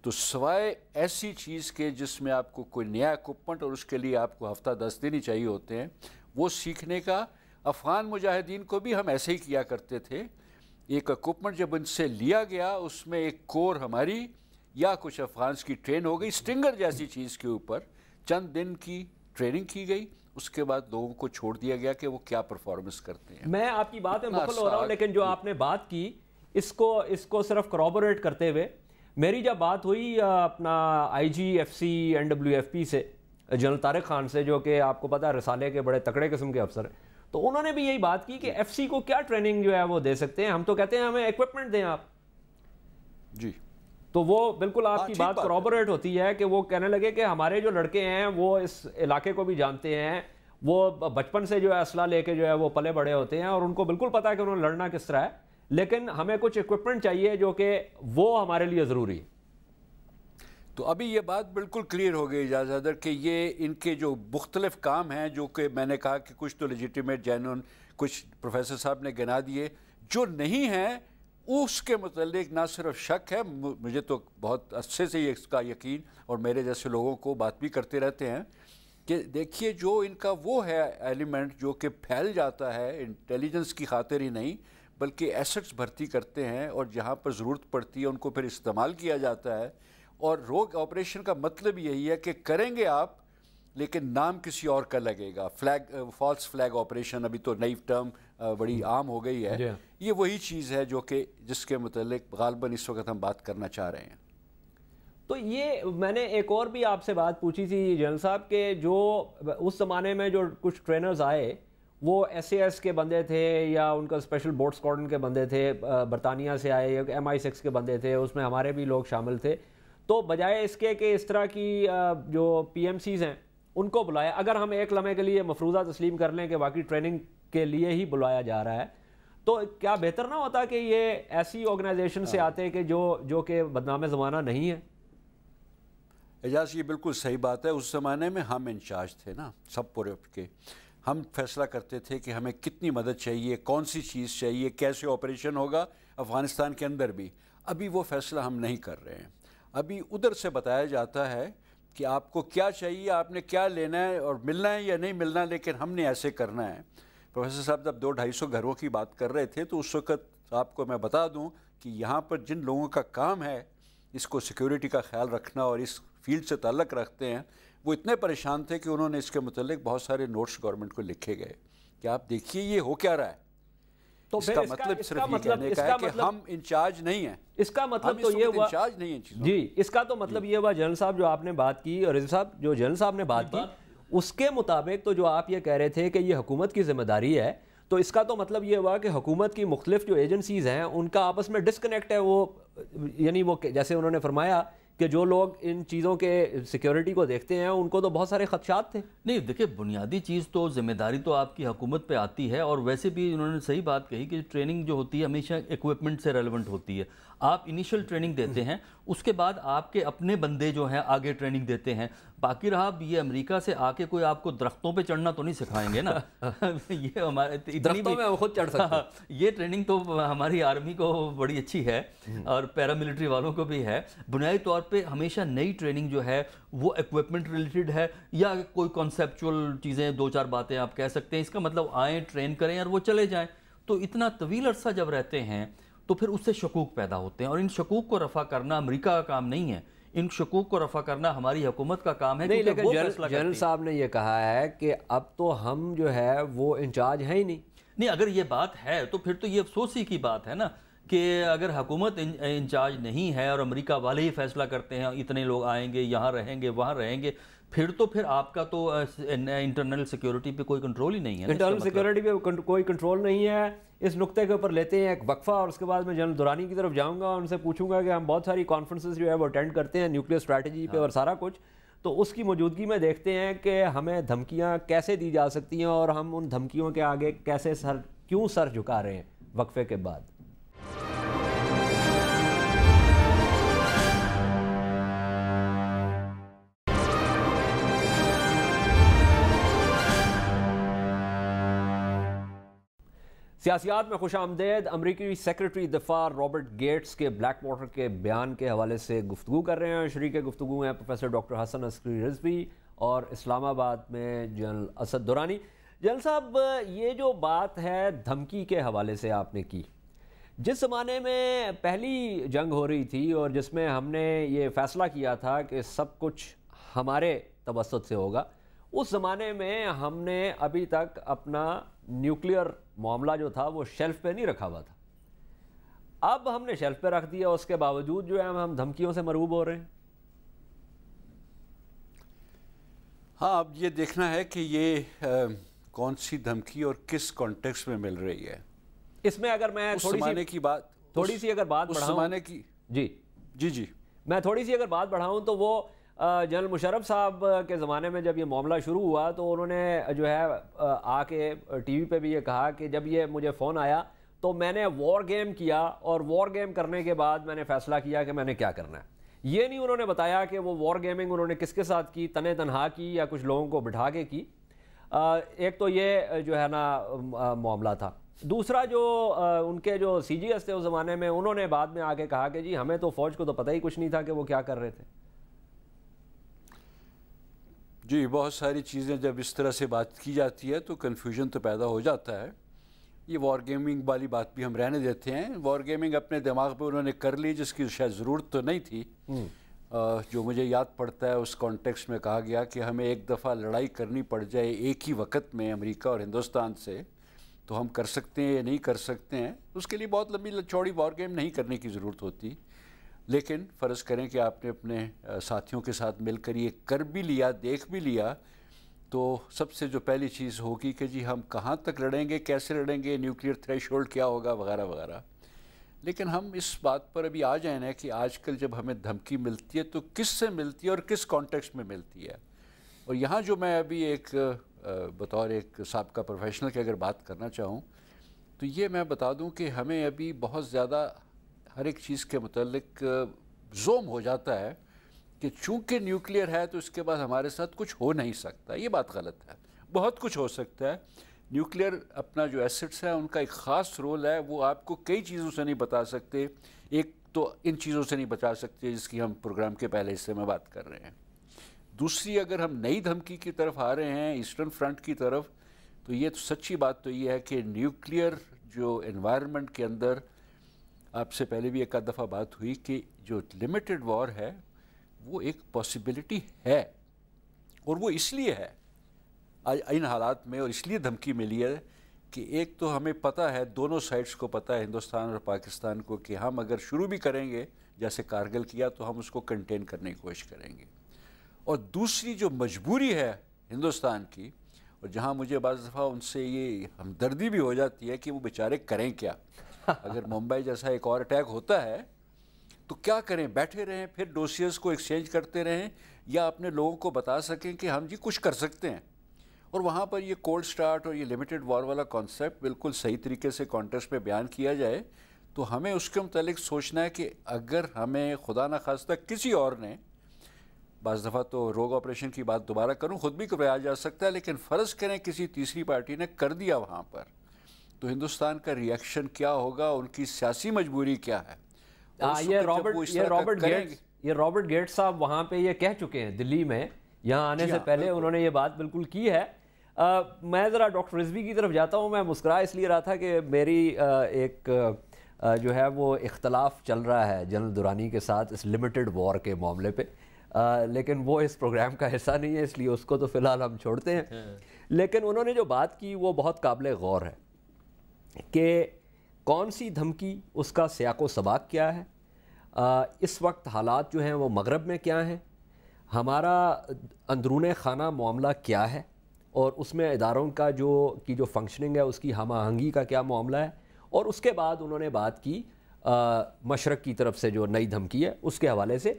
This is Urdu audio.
تو سوائے ایسی چیز کے جس میں آپ کو کوئی نیا اکوپمنٹ اور اس کے لیے آپ کو ہفتہ 10 دن ہی چاہیے ہوتے ہیں وہ سیکھنے کا، افغان مجاہدین کو بھی ہم ایسے ہی کیا کرتے تھے. ایک اکوپمنٹ جب ان سے لیا گیا اس میں ایک کور ہماری یا کچھ افغانس کی ٹرین ہو گئی، اسٹنگر جیسی چیز کے اوپر چند دن کی ٹریننگ کی گئی، اس کے بعد لوگوں کو چھوڑ دیا گیا کہ وہ کیا پرفارمنس کرتے ہیں. میں آپ کی بات میں مخل ہو رہا ہوں، لیکن جو آپ نے بات کی اس کو صرف کروبوریٹ کرتے ہوئے میری جب بات ہوئی اپنا I G F C N W F P سے، جنرل طارق خان سے، جو کہ آپ کو پتا رسالے کے بڑے تکڑے قسم کے افسر ہیں، تو انہوں نے بھی یہی بات کی کہ ایف سی کو کیا ٹریننگ جو ہے وہ دے سکتے ہیں، ہم تو کہتے ہیں ہمیں ایکوپمنٹ دیں آپ. جی تو وہ بالکل آپ کی بات کروبوریٹ ہوتی ہے کہ وہ کہنے لگے کہ ہمارے جو لڑکے ہیں وہ اس علاقے کو بھی جانتے ہیں، وہ بچپن سے جو ہے اسلحہ لے کے جو ہے وہ پلے بڑے ہوتے ہیں اور ان کو بالکل پتا ہے کہ انہوں نے لڑنا کس طرح ہے، لیکن ہمیں کچھ ایکوپمنٹ چاہیے جو کہ وہ ہمارے لیے ضروری ہے. تو ابھی یہ بات بالکل کلیئر ہو گئی اجاز حیدر کہ یہ ان کے جو مختلف کام ہیں، جو کہ میں نے کہا کہ کچھ تو لیجیٹیمیٹ جینون، کچھ پروفیسر صاحب نے گنا دیے، جو نہیں ہیں اس کے متعلق نہ صرف شک ہے، مجھے تو بہت اچھے سے اس کا یقین، اور میرے جیسے لوگوں کو بات بھی کرتے رہتے ہیں کہ دیکھیے جو ان کا وہ ہے ایلیمنٹ جو کہ پھیل جاتا ہے انٹیلیجنس کی خاطر ہی نہیں بلکہ ایسٹس بھرتی کرتے ہیں اور جہاں پر ضرورت پڑتی ہے ان کو پھر استعمال کیا جاتا ہے. اور روگ آپریشن کا مطلب یہی ہے کہ کریں گے آپ لیکن نام کسی اور کا لگے گا. فالس فلیگ آپریشن ابھی تو نئی ٹرم بڑی عام ہو گئی ہے. یہ وہی چیز ہے جو کہ جس کے متعلق غالباً اس وقت ہم بات کرنا چاہ رہے ہیں. تو یہ میں نے ایک اور بھی آپ سے بات پوچھی تھی جنرل صاحب کہ جو اس زمانے میں جو کچھ ٹرینرز آئے وہ ایس اے ایس کے بندے تھے یا ان کا اسپیشل بورڈ اسکواڈرن کے بندے تھے، برطانیہ سے آئے، یا ایم آئی 6 کے بندے تھے، اس میں ہمارے بھی لوگ شامل تھے. تو بجائے اس کے کہ اس طرح کی جو پی ایم سیز ہیں ان کو بلایا، اگر ہم ایک لمحے کے لیے مفروضہ تسلیم کر لیں کہ واقعی ٹریننگ کے لیے ہی بلایا جا رہا ہے، تو کیا بہتر نہ ہوتا کہ یہ ایسی آرگنائزیشن سے آتے کہ جو کہ بدنام زمانہ نہیں ہے؟ اجاز یہ بالکل صحیح بات ہے. اس زمانے میں ہم انچارج تھے نا سب پورے کے، ہم فیصلہ کرتے تھے کہ ہمیں کتنی مدد چاہیے، کون سی چیز چاہیے، کیسے آپریشن ہوگا افغانستان کے اندر بھی. ابھی وہ فیصلہ ہم نہیں کر رہے ہیں. ابھی ادھر سے بتایا جاتا ہے کہ آپ کو کیا چاہیے، آپ نے کیا لینا ہے اور ملنا ہے یا نہیں ملنا، لیکن ہم نے ایسے کرنا ہے. پروفیسر صاحب جب 200-250 گھروں کی بات کر رہے تھے تو اس وقت آپ کو میں بتا دوں کہ یہاں پر جن لوگوں کا کام ہے اس کو سیکیورٹی کا خیال رکھنا اور اس فیلڈ سے تعلق رکھتے ہیں، وہ اتنے پریشان تھے کہ انہوں نے اس کے متعلق بہت سارے نوٹس گورنمنٹ کو لکھے گئے کہ آپ دیکھیے یہ ہو کیا رہا ہے. تو اس کا مطلب صرف یہ کہنے کا ہے کہ ہم انچارج نہیں ہیں. اس کا مطلب تو یہ ہوا انچارج نہیں ہیں جی، اس کا تو مطلب یہ ہوا جنرل صاحب جو آپ نے بات کی، اور رضا صاحب جو جنرل صاحب نے بات کی، اس کے مطابق تو جو آپ یہ کہہ رہے تھے کہ یہ حکومت کی ذمہ داری ہے، تو اس کا تو مطلب یہ ہوا کہ حکومت کی مختلف جو ایجنسیز ہیں ان کا آپس میں ڈسکنیکٹ ہے. وہ یعنی وہ جیسے انہوں نے فرمایا کہ جو لوگ ان چیزوں کے سیکیورٹی کو دیکھتے ہیں ان کو تو بہت سارے خدشات تھے. نہیں دیکھیں، بنیادی چیز تو ذمہ داری تو آپ کی حکومت پہ آتی ہے، اور ویسے بھی انہوں نے صحیح بات کہی کہ ٹریننگ جو ہوتی ہے ہمیشہ ایکوپمنٹ سے ریلیونٹ ہوتی ہے. آپ انیشل ٹریننگ دیتے ہیں، اس کے بعد آپ کے اپنے بندے جو ہیں آگے ٹریننگ دیتے ہیں. باقی رہا یہ امریکہ سے آ کے کوئی آپ کو درختوں پہ چڑھنا تو نہیں سکھائیں گے نا. یہ ہمارے درختوں میں خود چڑھ سکتے ہیں. یہ ٹریننگ تو ہماری آرمی کو بڑی اچھی ہے اور پیراملٹری والوں کو بھی ہے. بنیادی طور پہ ہمیشہ نئی ٹریننگ جو ہے وہ ایکوپمنٹ ریلیٹڈ ہے یا کوئی کانسیپچول چیزیں، 2-4 باتیں آپ کہہ سکتے ہیں. اس کا مطلب آئیں ٹرین کریں اور وہ چلے جائیں. تو اتنا طویل عرصہ جب رہتے ہیں تو پھر اس سے شکوک پیدا ہوتے ہیں، اور ان شکوک کو رفع کرنا امریکہ کا کام نہیں ہے. ان شکوک کو رفع کرنا ہماری حکومت کا کام ہے. نہیں، لیکن جنرل صاحب نے یہ کہا ہے کہ اب تو ہم جو ہے وہ انچارج ہیں ہی نہیں. نہیں، اگر یہ بات ہے تو پھر تو یہ افسوسی کی بات ہے نا کہ اگر حکومت انچارج نہیں ہے اور امریکہ والے ہی فیصلہ کرتے ہیں اتنے لوگ آئیں گے، یہاں رہیں گے، وہاں رہیں گے، پھر آپ کا تو انٹرنل سیکیورٹی پہ کوئی کنٹرول ہی نہیں ہے. انٹرنل سیکیورٹی پہ کوئی کنٹرول نہیں ہے. اس نقطے کے اوپر لیتے ہیں ایک وقفہ اور اس کے بعد میں جنرل دورانی کی طرف جاؤں گا، ان سے پوچھوں گا کہ ہم بہت ساری کانفرنسز جو ہے وہ اٹینڈ کرتے ہیں نیوکلیئر اسٹریٹجی پہ اور سارا کچھ، تو اس کی موجودگی میں دیکھتے ہیں کہ ہمیں دھمکیاں کیسے دی جا سکتی ہیں اور ہم ان دھمکیوں کے آگے کیسے کیوں سر جھکا رہے ہیں. وقفے کے بعد سیاسیات میں خوش آمدید. امریکی سیکرٹری دفاع رابرٹ گیٹس کے بلیک واٹر کے بیان کے حوالے سے گفتگو کر رہے ہیں. شریک گفتگو ہیں پروفیسر ڈاکٹر حسن عسکری رضوی اور اسلام آباد میں جنرل اسد دورانی. جنرل صاحب، یہ جو بات ہے دھمکی کے حوالے سے آپ نے کی، جس زمانے میں پہلی جنگ ہو رہی تھی اور جس میں ہم نے یہ فیصلہ کیا تھا کہ سب کچھ ہمارے توسط سے ہوگا، اس زمانے میں ہم نے ابھی تک اپنا نیوکلیئر معاملہ جو تھا وہ شیلف پہ نہیں رکھا ہوا تھا. اب ہم نے شیلف پہ رکھ دیا، اس کے باوجود جو ہے ہم دھمکیوں سے مرعوب ہو رہے ہیں. ہاں، اب یہ دیکھنا ہے کہ یہ کون سی دھمکی اور کس کانٹیکسٹ میں مل رہی ہے. اس میں اگر میں تھوڑی سی اگر بات بڑھاؤں جی میں تھوڑی سی اگر بات بڑھاؤں تو وہ جنرل مشرف صاحب کے زمانے میں جب یہ معاملہ شروع ہوا تو انہوں نے جو ہے آ کے ٹی وی پہ بھی یہ کہا کہ جب یہ مجھے فون آیا تو میں نے وار گیم کیا، اور وار گیم کرنے کے بعد میں نے فیصلہ کیا کہ میں نے کیا کرنا ہے. یہ نہیں انہوں نے بتایا کہ وہ وار گیمنگ انہوں نے کس کے ساتھ کی، تنے تنہا کی یا کچھ لوگوں کو بٹھا کے کی. ایک تو یہ جو ہے نا معاملہ تھا. دوسرا جو ان کے جو سی جی ایس تھے اس زمانے میں، انہوں نے بعد میں آ کے کہا کہ جی ہمیں تو فوج کو تو پتہ ہی کچھ نہیں تھا کہ وہ کیا کر رہے تھے. جی، بہت ساری چیزیں جب اس طرح سے بات کی جاتی ہے تو کنفیوژن تو پیدا ہو جاتا ہے. یہ وار گیمنگ والی بات بھی ہم رہنے دیتے ہیں. وار گیمنگ اپنے دماغ پہ انہوں نے کر لی جس کی شاید ضرورت تو نہیں تھی. جو مجھے یاد پڑتا ہے اس کانٹیکسٹ میں کہا گیا کہ ہمیں ایک دفعہ لڑائی کرنی پڑ جائے ایک ہی وقت میں امریکہ اور ہندوستان سے تو ہم کر سکتے ہیں یا نہیں کر سکتے ہیں. اس کے لیے بہت لمبی چوڑی وار گیم نہیں کرنے کی ضرورت ہوتی. لیکن فرض کریں کہ آپ نے اپنے ساتھیوں کے ساتھ مل کر یہ کر بھی لیا، دیکھ بھی لیا، تو سب سے جو پہلی چیز ہوگی کہ جی ہم کہاں تک لڑیں گے، کیسے لڑیں گے، نیوکلیئر تھریش ہولڈ کیا ہوگا، وغیرہ وغیرہ. لیکن ہم اس بات پر ابھی آ جائیں نا کہ آج کل جب ہمیں دھمکی ملتی ہے تو کس سے ملتی ہے اور کس کانٹیکسٹ میں ملتی ہے. اور یہاں جو میں ابھی ایک بطور ایک سابقہ پروفیشنل کی اگر بات کرنا چاہوں تو یہ میں بتا دوں کہ ہمیں ابھی بہت زیادہ ہر ایک چیز کے متعلق زوم ہو جاتا ہے کہ چونکہ نیوکلیئر ہے تو اس کے بعد ہمارے ساتھ کچھ ہو نہیں سکتا. یہ بات غلط ہے. بہت کچھ ہو سکتا ہے. نیوکلیئر اپنا جو ایسٹس ہے ان کا ایک خاص رول ہے. وہ آپ کو کئی چیزوں سے نہیں بتا سکتے. ایک تو ان چیزوں سے نہیں بچا سکتے جس کی ہم پروگرام کے پہلے حصے میں بات کر رہے ہیں. دوسری، اگر ہم نئی دھمکی کی طرف آ رہے ہیں ایسٹرن فرنٹ کی طرف، تو یہ تو سچی بات تو یہ ہے کہ نیوکلیئر جو انوائرمنٹ کے اندر آپ سے پہلے بھی ایک آدھ دفعہ بات ہوئی کہ جو لمیٹڈ وار ہے وہ ایک پاسبلٹی ہے. اور وہ اس لیے ہے ان حالات میں، اور اس لیے دھمکی ملی ہے کہ ایک تو ہمیں پتہ ہے، دونوں سائڈز کو پتہ ہے، ہندوستان اور پاکستان کو، کہ ہم اگر شروع بھی کریں گے جیسے کارگل کیا تو ہم اس کو کنٹین کرنے کی کوشش کریں گے. اور دوسری جو مجبوری ہے ہندوستان کی، اور جہاں مجھے بعض دفعہ ان سے یہ ہمدردی بھی ہو جاتی ہے کہ وہ بیچارے کریں کیا. اگر ممبئی جیسا ایک اور اٹیک ہوتا ہے تو کیا کریں؟ بیٹھے رہیں پھر ڈوسیز کو ایکسچینج کرتے رہیں، یا اپنے لوگوں کو بتا سکیں کہ ہم جی کچھ کر سکتے ہیں. اور وہاں پر یہ کولڈ سٹارٹ اور یہ لمیٹڈ وار والا کانسیپٹ بالکل صحیح طریقے سے کانٹیکسٹ میں بیان کیا جائے تو ہمیں اس کے متعلق سوچنا ہے کہ اگر ہمیں خدا نخواستہ کسی اور نے، بعض دفعہ تو روگ آپریشن کی بات دوبارہ کروں، خود بھی کرایا جا سکتا ہے، لیکن فرض کریں کسی تیسری پارٹی نے کر دیا وہاں پر، تو ہندوستان کا ریئیکشن کیا ہوگا، ان کی سیاسی مجبوری کیا ہے. یہ رابرٹ گیٹس صاحب وہاں پہ یہ کہہ چکے ہیں دلی میں، یہاں آنے سے پہلے انہوں نے یہ بات بالکل کی ہے. میں ذرا ڈاکٹر رضوی کی طرف جاتا ہوں. میں مسکرا اس لیے رہا تھا کہ میری ایک جو ہے وہ اختلاف چل رہا ہے جنرل دورانی کے ساتھ اس لمیٹڈ وار کے معاملے پہ، لیکن وہ اس پروگرام کا حصہ نہیں ہے، اس لیے اس کو تو فی الحال ہم چھوڑتے ہیں. لیکن انہوں نے جو بات کی وہ بہت قابل غور ہے کہ کون سی دھمکی، اس کا سیاق و سباق کیا ہے، اس وقت حالات جو ہیں وہ مغرب میں کیا ہیں، ہمارا اندرون خانہ معاملہ کیا ہے، اور اس میں اداروں کا جو فنکشننگ ہے اس کی ہم آہنگی کا کیا معاملہ ہے. اور اس کے بعد انہوں نے بات کی مشرق کی طرف سے جو نئی دھمکی ہے اس کے حوالے سے.